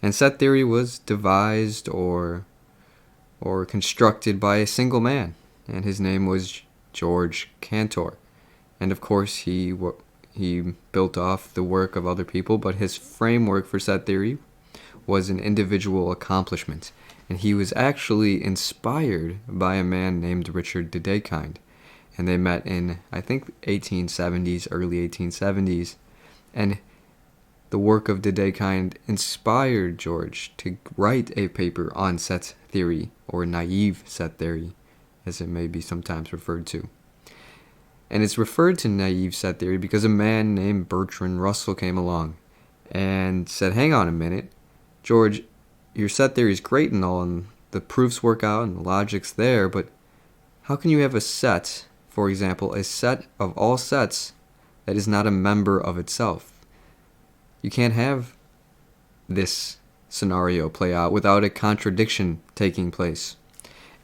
And set theory was devised or constructed by a single man, and his name was George Cantor. And of course, he built off the work of other people, but his framework for set theory was an individual accomplishment. And he was actually inspired by a man named Richard Dedekind. And they met in, I think, 1870s, early 1870s. And the work of Dedekind inspired George to write a paper on set theory, or naive set theory, as it may be sometimes referred to. And it's referred to naive set theory because a man named Bertrand Russell came along and said, hang on a minute, George, your set theory is great and all, and the proofs work out and the logic's there, but how can you have a set, for example, a set of all sets that is not a member of itself? You can't have this scenario play out without a contradiction taking place.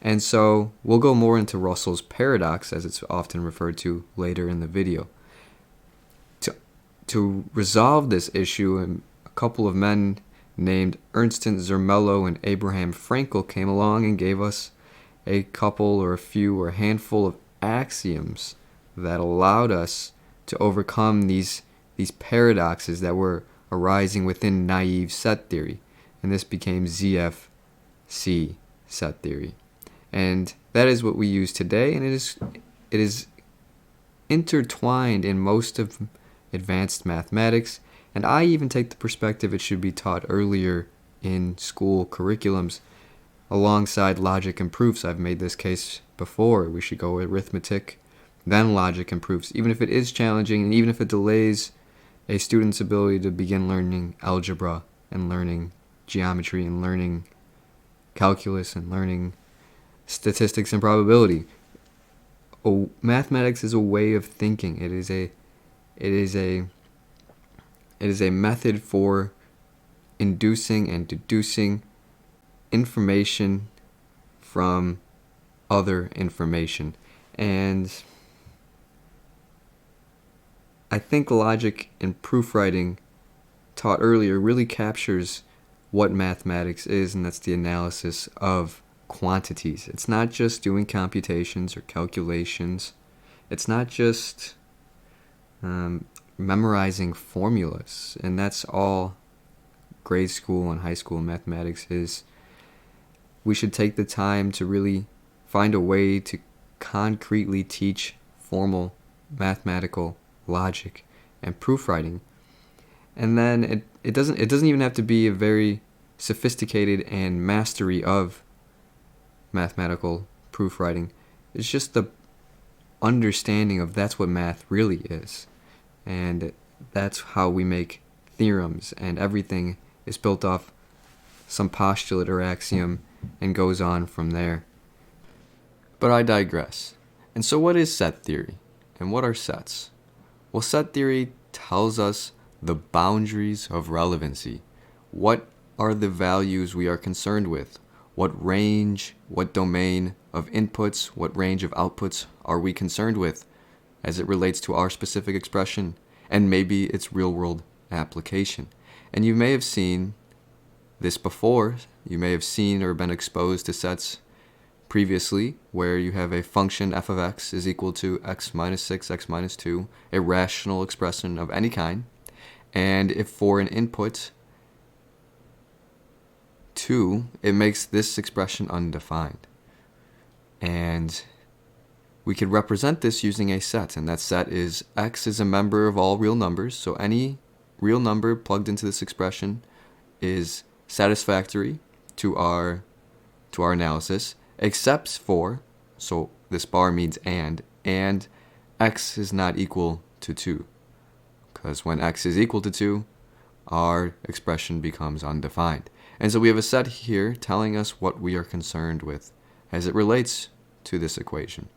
And so we'll go more into Russell's paradox, as it's often referred to later in the video. To resolve this issue, a couple of men named Ernst Zermelo and Abraham Frankel came along and gave us a couple or a few or a handful of axioms that allowed us to overcome these paradoxes that were arising within naive set theory. And this became ZFC set theory. And that is what we use today, and it is intertwined in most of advanced mathematics, and I even take the perspective it should be taught earlier in school curriculums alongside logic and proofs. I've made this case before. We should go arithmetic, then logic and proofs, even if it is challenging and even if it delays a student's ability to begin learning algebra and learning geometry and learning calculus and learning statistics and probability. Mathematics is a way of thinking. It is a method for inducing and deducing information from other information. And I think logic and proof writing taught earlier really captures what mathematics is, and that's the analysis of quantities. It's not just doing computations or calculations. It's not just memorizing formulas, and that's all grade school and high school mathematics is. We should take the time to really find a way to concretely teach formal mathematical logic and proof writing. And then it doesn't even have to be a very sophisticated and mastery of mathematical proof writing. It's just the understanding of that's what math really is. And that's how we make theorems, and everything is built off some postulate or axiom and goes on from there. But I digress. And so what is set theory? And what are sets? Well, set theory tells us the boundaries of relevancy. What are the values we are concerned with? What range, what domain of inputs, what range of outputs are we concerned with as it relates to our specific expression and maybe its real-world application? And you may have seen this before. You may have seen or been exposed to sets previously where you have a function f of x is equal to x minus 6, x minus 2, a rational expression of any kind. And if for an input 2, it makes this expression undefined. And we could represent this using a set, and that set is x is a member of all real numbers, so any real number plugged into this expression is satisfactory to our analysis, except for, so this bar means and x is not equal to 2. Because when x is equal to 2, our expression becomes undefined. And so we have a set here telling us what we are concerned with as it relates to this equation.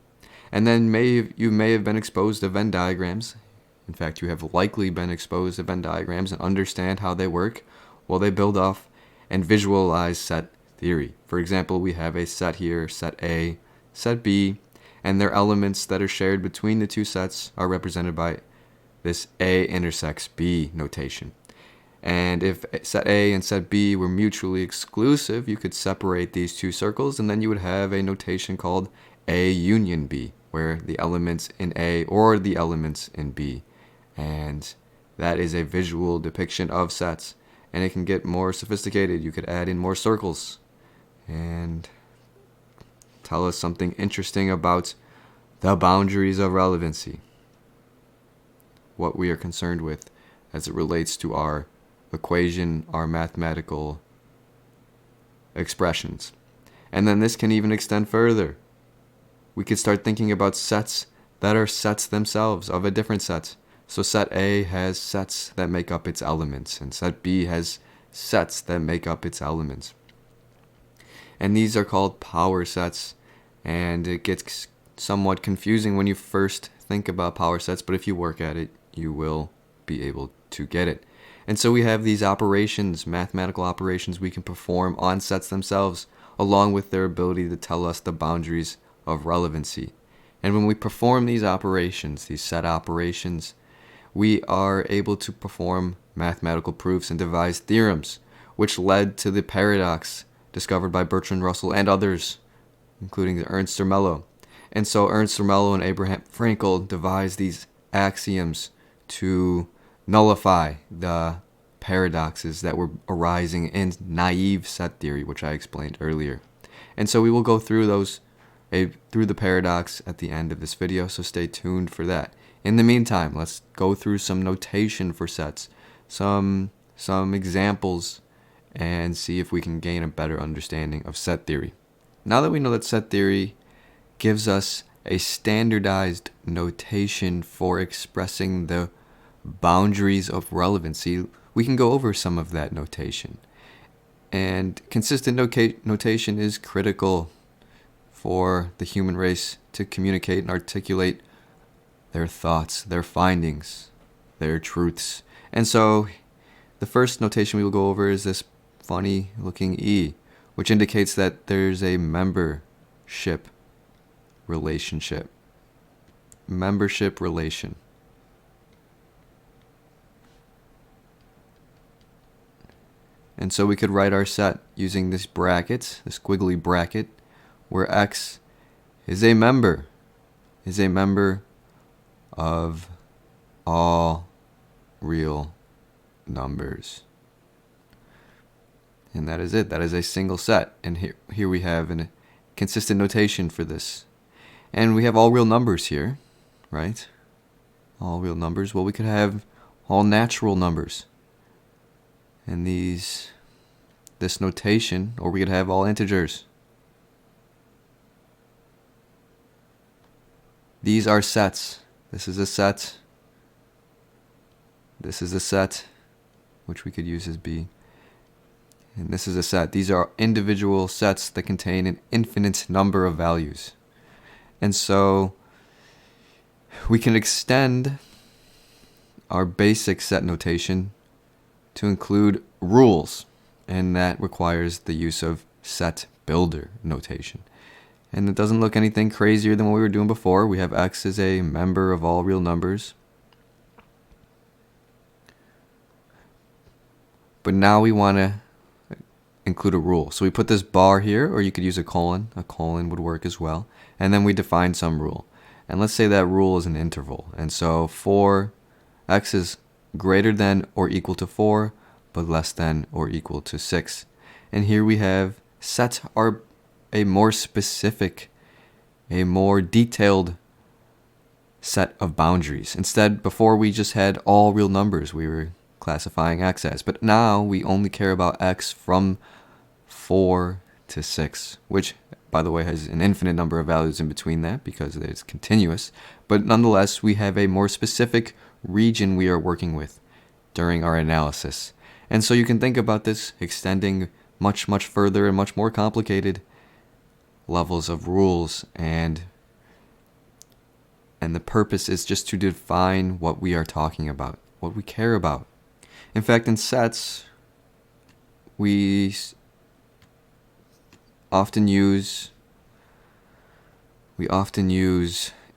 And then you may have been exposed to Venn diagrams. In fact, you have likely been exposed to Venn diagrams and understand how they work. Well, they build off and visualize set theory. For example, we have a set here, set A, set B, and their elements that are shared between the two sets are represented by this A intersects B notation. And if set A and set B were mutually exclusive, you could separate these two circles, and then you would have a notation called A union B, where the elements in A or the elements in B. And that is a visual depiction of sets. And it can get more sophisticated. You could add in more circles and tell us something interesting about the boundaries of relevancy, what we are concerned with as it relates to our equation, our mathematical expressions. And then this can even extend further. We could start thinking about sets that are sets themselves of a different set. So set A has sets that make up its elements, and set B has sets that make up its elements. And these are called power sets, and it gets somewhat confusing when you first think about power sets, but if you work at it, you will be able to get it. And so we have these operations, mathematical operations we can perform on sets themselves, along with their ability to tell us the boundaries of relevancy. And when we perform these operations, these set operations, we are able to perform mathematical proofs and devise theorems, which led to the paradox discovered by Bertrand Russell and others, including Ernst Zermelo. And so Ernst Zermelo and Abraham Frankel devised these axioms to nullify the paradoxes that were arising in naive set theory, which I explained earlier. And so we will go through through the paradox at the end of this video, so stay tuned for that. In the meantime, let's go through some notation for sets, some examples, and see if we can gain a better understanding of set theory. Now that we know that set theory gives us a standardized notation for expressing the boundaries of relevancy, we can go over some of that notation. And consistent notation is critical for the human race to communicate and articulate their thoughts, their findings, their truths. And so the first notation we will go over is this funny looking E, which indicates that there's a membership relationship. Membership relation. And so we could write our set using this bracket, this squiggly bracket, where X is a member of all real numbers. And that is it. That is a single set. And here we have a consistent notation for this. And we have all real numbers here, right? All real numbers. Well, we could have all natural numbers. And this notation, or we could have all integers. These are sets. This is a set. This is a set, which we could use as B. And this is a set. These are individual sets that contain an infinite number of values. And so we can extend our basic set notation to include rules, and that requires the use of set builder notation. And it doesn't look anything crazier than what we were doing before. We have X as a member of all real numbers. But now we want to include a rule. So we put this bar here, or you could use a colon. A colon would work as well. And then we define some rule. And let's say that rule is an interval. And so for X is greater than or equal to 4, but less than or equal to 6. And here we have sets are a more specific, a more detailed set of boundaries. Instead, before we just had all real numbers we were classifying X as. But now we only care about X from 4 to 6, which, by the way, has an infinite number of values in between that because it's continuous. But nonetheless, we have a more specific region we are working with during our analysis. And so you can think about this extending much, much further and much more complicated levels of rules, and the purpose is just to define what we are talking about, what we care about. In fact, in sets, we often use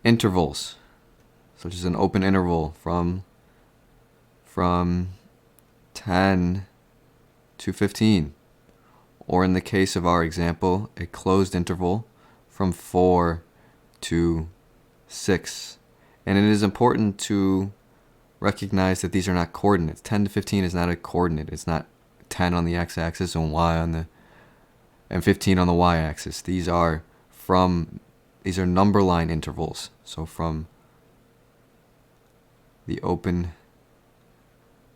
intervals, such as an open interval from 10 to 15. Or in the case of our example, a closed interval from 4 to 6. And it is important to recognize that these are not coordinates. 10 to 15 is not a coordinate. It's not 10 on the x-axis and 15 on the y-axis. These are number line intervals. So from the open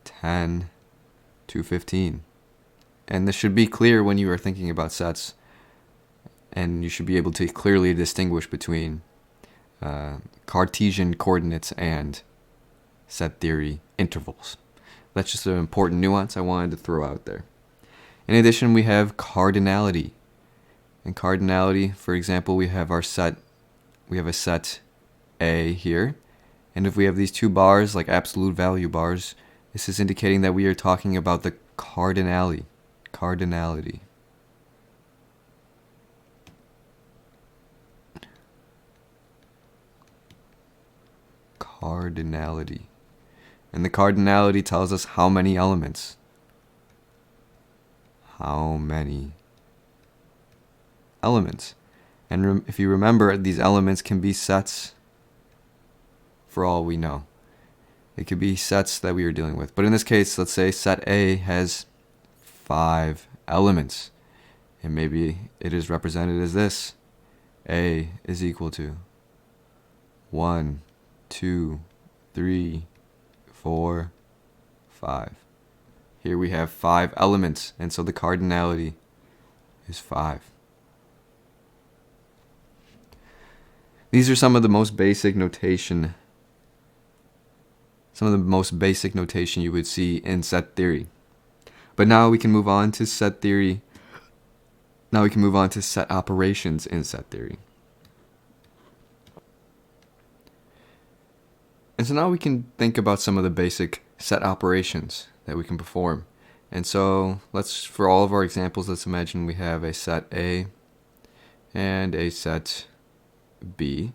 10 to 15. And this should be clear when you are thinking about sets, and you should be able to clearly distinguish between Cartesian coordinates and set theory intervals. That's just an important nuance I wanted to throw out there. In addition, we have cardinality. In cardinality, for example, we have a set A here, and if we have these two bars, like absolute value bars, this is indicating that we are talking about the cardinality. Cardinality. And the cardinality tells us how many elements. How many elements. And if you remember, these elements can be sets for all we know. It could be sets that we are dealing with. But in this case, let's say set A has 5 elements. And maybe it is represented as this. A is equal to 1, 2, 3, 4, 5. Here we have 5 elements, and so the cardinality is 5. These are some of the most basic notation you would see in set theory. But now we can move on to set theory. Now we can move on to set operations in set theory. And so now we can think about some of the basic set operations that we can perform. And so for all of our examples, let's imagine we have a set A and a set B.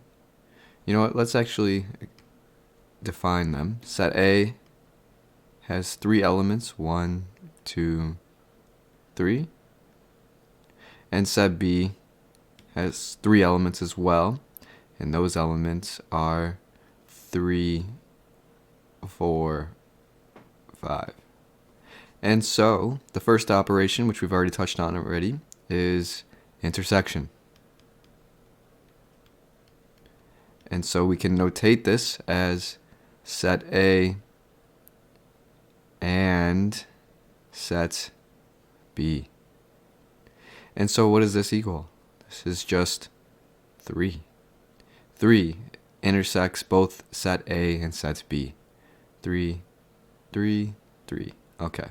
You know what, let's actually define them. Set A has 3 elements, 1, 2, 3. And set B has 3 elements as well, and those elements are 3, 4, 5. And so the first operation, which we've already touched on already, is intersection. And so we can notate this as set A and set B. And so what does this equal? This is just 3. 3 intersects both set A and set B. 3, 3, 3. Okay.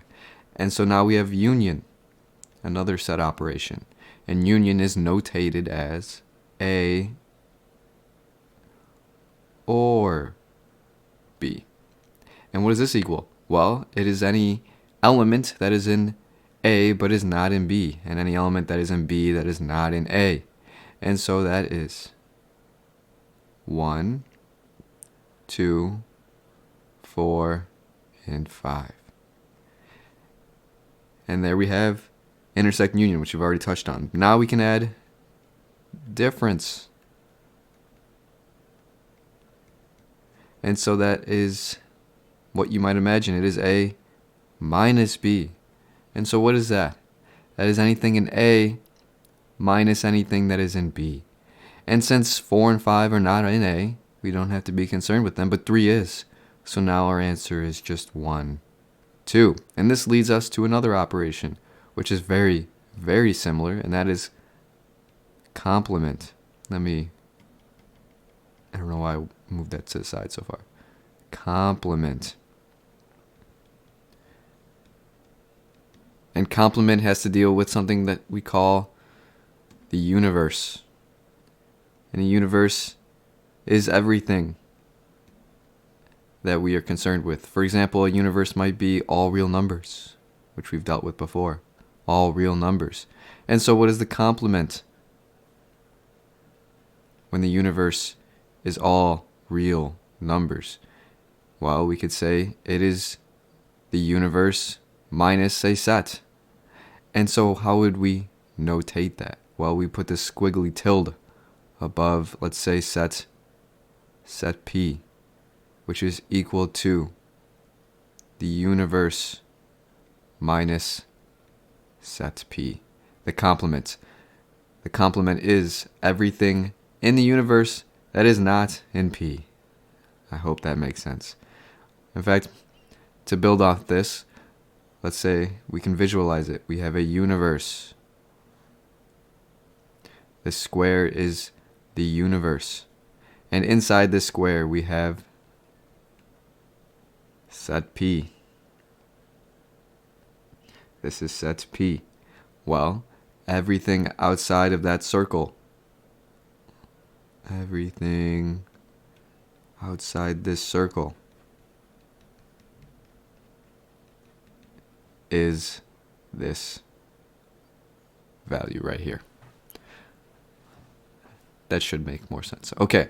And so now we have union, another set operation. And union is notated as A or B. And what does this equal? Well, it is any element that is in A but is not in B, and any element that is in B that is not in A. And so that is 1, 2, 4, and 5. And there we have intersect union, which we've already touched on. Now we can add difference. And so that is what you might imagine. It is A minus B. And so what is that? That is anything in A minus anything that is in B. And since 4 and 5 are not in A, we don't have to be concerned with them, but 3 is. So now our answer is just 1, 2. And this leads us to another operation, which is very, very similar, and that is complement. I don't know why I moved that to the side so far. Complement. And complement has to deal with something that we call the universe. And the universe is everything that we are concerned with. For example, a universe might be all real numbers, which we've dealt with before. All real numbers. And so what is the complement when the universe is all real numbers? Well, we could say it is the universe minus a set. And so how would we notate that? Well, we put this squiggly tilde above, let's say, set P, which is equal to the universe minus set P, the complement. The complement is everything in the universe that is not in P. I hope that makes sense. In fact, to build off this, let's say we can visualize it. We have a universe. The square is the universe. And inside this square we have set P. This is set P. Well, everything outside of that circle, everything outside this circle is this value right here. That should make more sense. Okay,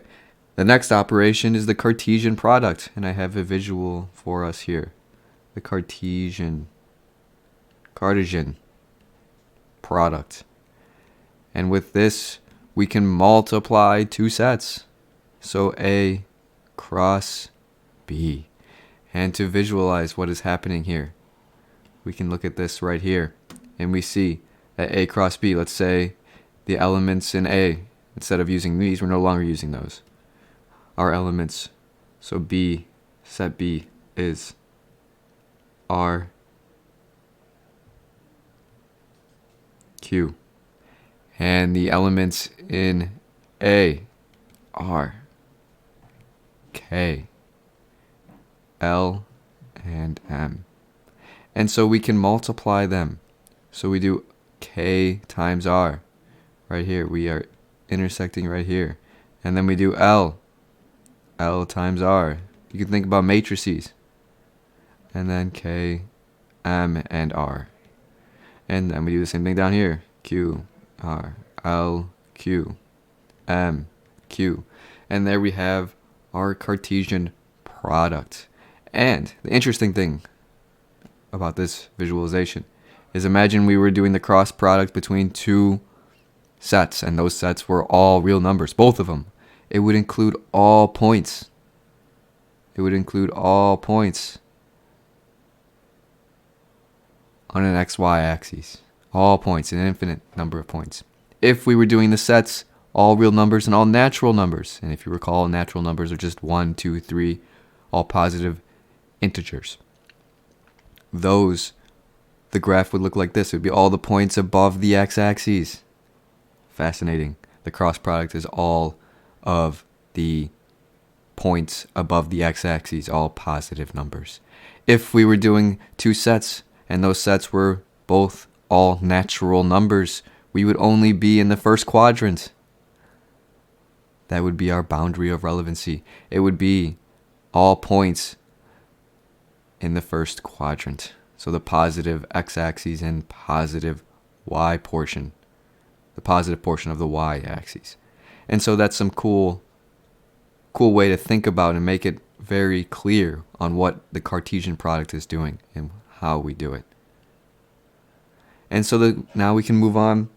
the next operation is the Cartesian product, and I have a visual for us here. The Cartesian product. And with this, we can multiply two sets. So A cross B. And to visualize what is happening here, we can look at this right here. And we see that A cross B, let's say the elements in A, instead of using these, we're no longer using those. Our elements, so B, set B is R, Q. And the elements in A are K, L, and M. And so we can multiply them. So we do K times R. Right here, we are intersecting right here. And then we do L times R. You can think about matrices. And then K, M, and R. And then we do the same thing down here. Q, R, L, Q, M, Q. And there we have our Cartesian product. And the interesting thing about this visualization is, imagine we were doing the cross product between two sets, and those sets were all real numbers, both of them. It would include all points. It would include all points on an XY axis. All points, an infinite number of points. If we were doing the sets, all real numbers and all natural numbers, and if you recall, natural numbers are just 1, 2, 3, all positive integers. Those, the graph would look like this. It would be all the points above the x-axis. Fascinating. The cross product is all of the points above the x-axis, all positive numbers. If we were doing two sets, and those sets were both all natural numbers, we would only be in the first quadrant. That would be our boundary of relevancy. It would be all points in the first quadrant. So the positive x-axis and positive y portion. The positive portion of the y-axis. And so that's some cool way to think about and make it very clear on what the Cartesian product is doing and how we do it. And so now we can move on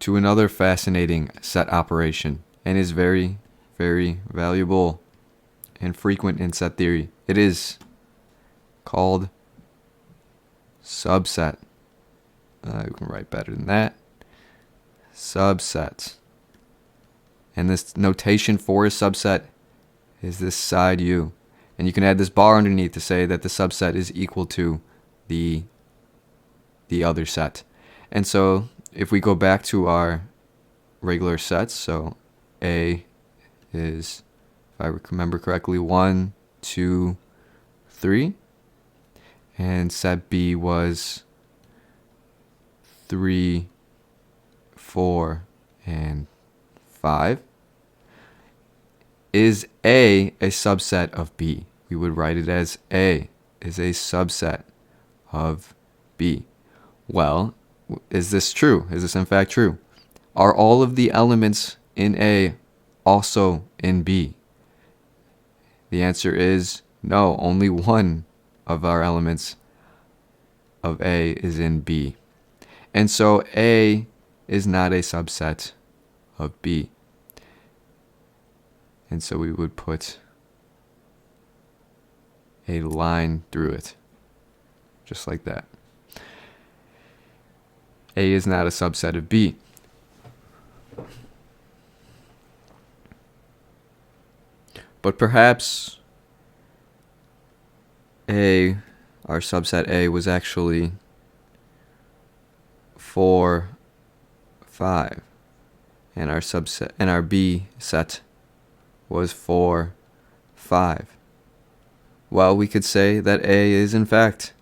to another fascinating set operation, and is very, very valuable and frequent in set theory. It is called subset. We can write better than that. Subset. And this notation for a subset is this side U. And you can add this bar underneath to say that the subset is equal to the other set. And so if we go back to our regular sets, so A is, if I remember correctly, 1, 2, 3. And set B was 3, 4, and 5. Is A subset of B? We would write it as A is a subset of B. Well, is this true? Is this in fact true? Are all of the elements in A also in B? The answer is no. Only one of our elements of A is in B. And so A is not a subset of B. And so we would put a line through it, just like that. A is not a subset of B. But perhaps A, our subset A, was actually 4, 5. And our subset and our B set was 4, 5. Well, we could say that A is in fact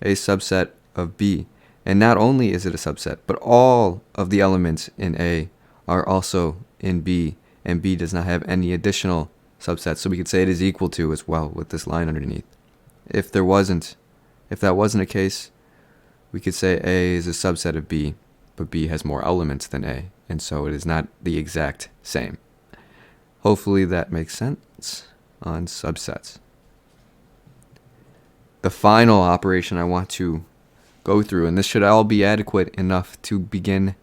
a subset of B. And not only is it a subset, but all of the elements in A are also in B, and B does not have any additional subsets. So we could say it is equal to as well with this line underneath. If that wasn't a case, we could say A is a subset of B, but B has more elements than A, and so it is not the exact same. Hopefully that makes sense on subsets. The final operation I want to go through, and this should all be adequate enough to begin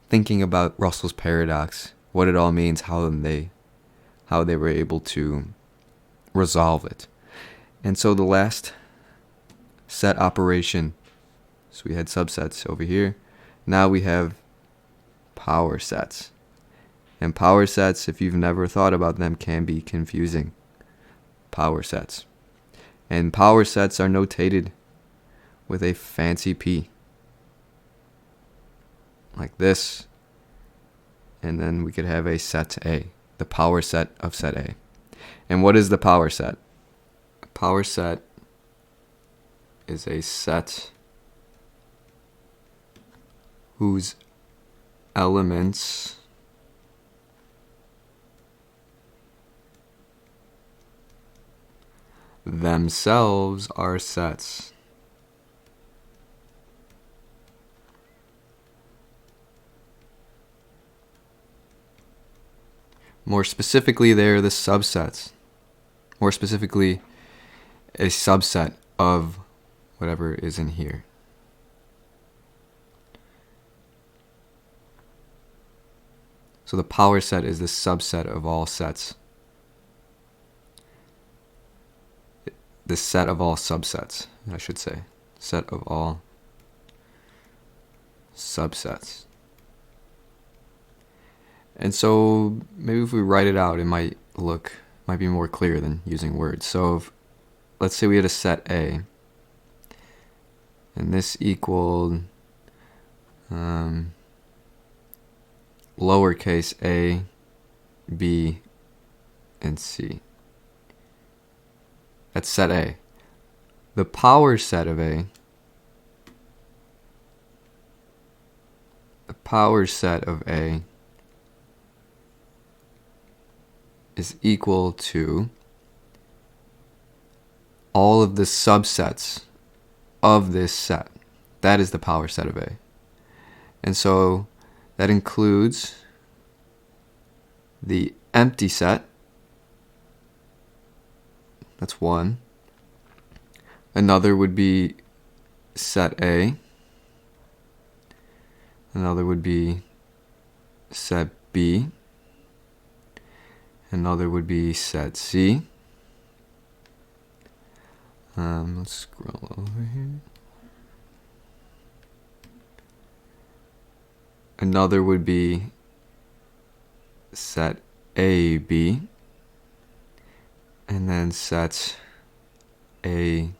thinking about Russell's paradox, what it all means, how they were able to resolve it. And so the last set operation, so we had subsets over here. Now we have power sets. And power sets, if you've never thought about them, can be confusing. Power sets. And power sets are notated with a fancy P, like this. And then we could have a set A, the power set of set A. And what is the power set? A power set is a set whose elements themselves are sets. More specifically, they are the subsets. More specifically, a subset of whatever is in here. So the power set is the subset of all sets. The set of all subsets, I should say. Set of all subsets. And so maybe if we write it out, it might be more clear than using words. So let's say we had a set A, and this equaled lowercase a, b, and c. That's set A. The power set of A, is equal to all of the subsets of this set. That is the power set of A. And so that includes the empty set. That's one. Another would be set A. Another would be set B. Another would be set C. Let's scroll over here. Another would be set AB. And then set AC.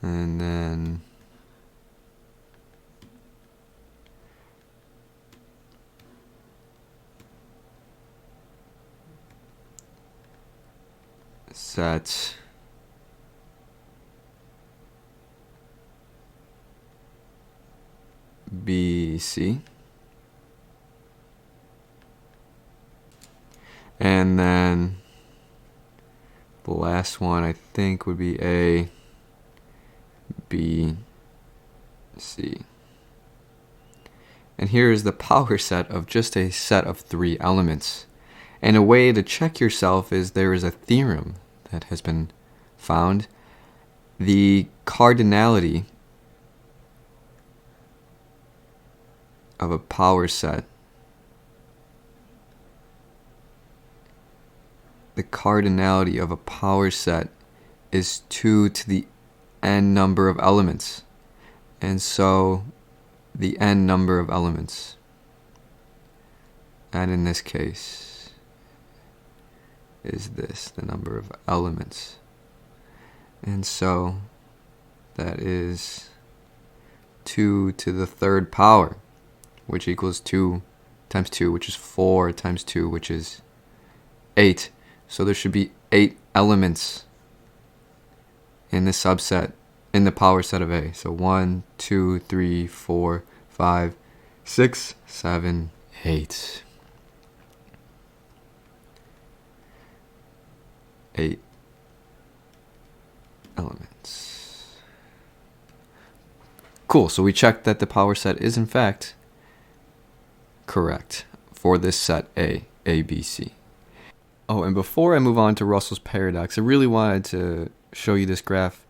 And then set BC. And then the last one I think would be A, B, C. And here is the power set of just a set of 3 elements. And a way to check yourself is there is a theorem that has been found. The cardinality of a power set, is 2 to the n number of elements. And so the n number of elements, and in this case is this, the number of elements. And so that is 2 to the third power, which equals 2 times 2, which is 4 times 2, which is 8. So there should be 8 elements in the subset, in the power set of A. So 1, 2, 3, 4, 5, 6, 7, 8. 8 elements. Cool, so we checked that the power set is in fact correct for this set A, B, C. Oh, and before I move on to Russell's paradox, I really wanted to show you this graph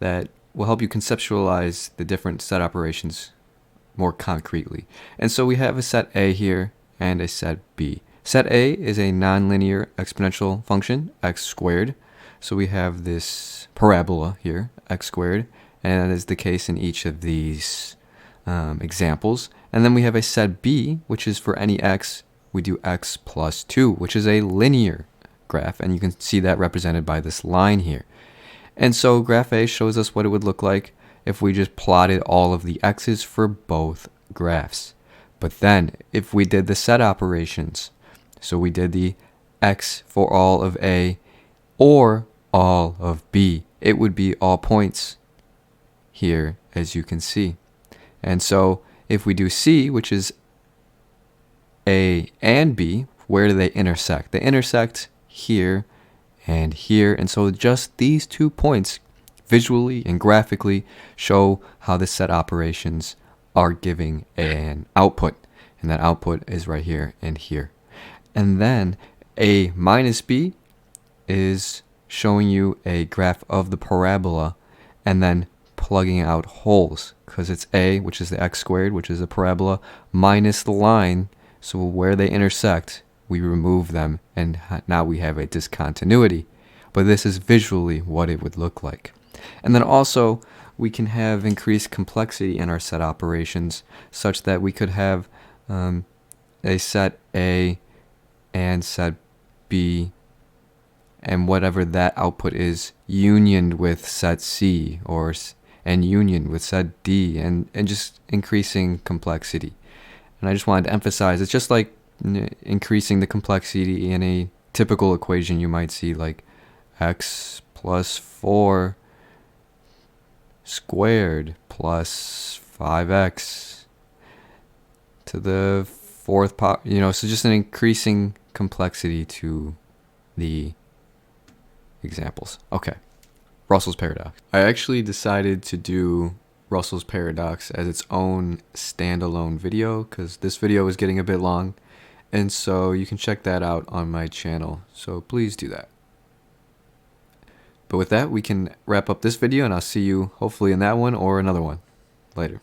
that will help you conceptualize the different set operations more concretely. And so we have a set A here and a set B. Set A is a nonlinear exponential function, x squared. So we have this parabola here, x squared, and that is the case in each of these examples. And then we have a set B, which is for any x, we do x plus 2, which is a linear graph, and you can see that represented by this line here. And so graph A shows us what it would look like if we just plotted all of the x's for both graphs. But then, if we did the set operations, so we did the x for all of A or all of B, it would be all points here, as you can see. And so if we do C, which is A and B, where do they intersect? They intersect here and here. And so just these 2 points visually and graphically show how the set operations are giving an output. And that output is right here and here. And then A minus B is showing you a graph of the parabola and then plugging out holes, because it's A, which is the x squared, which is a parabola, minus the line. So where they intersect, we remove them, and now we have a discontinuity. But this is visually what it would look like. And then also, we can have increased complexity in our set operations, such that we could have a set A and set B, and whatever that output is, unioned with set C, and union with set D, and just increasing complexity. And I just wanted to emphasize, it's just like increasing the complexity in a typical equation you might see, like x plus 4 squared plus 5x to the 4th power, so just an increasing complexity to the examples. Okay, Russell's paradox. I actually decided to do Russell's paradox as its own standalone video because this video is getting a bit long, and so you can check that out on my channel, so please do that. But with that, we can wrap up this video, and I'll see you hopefully in that one or another one later.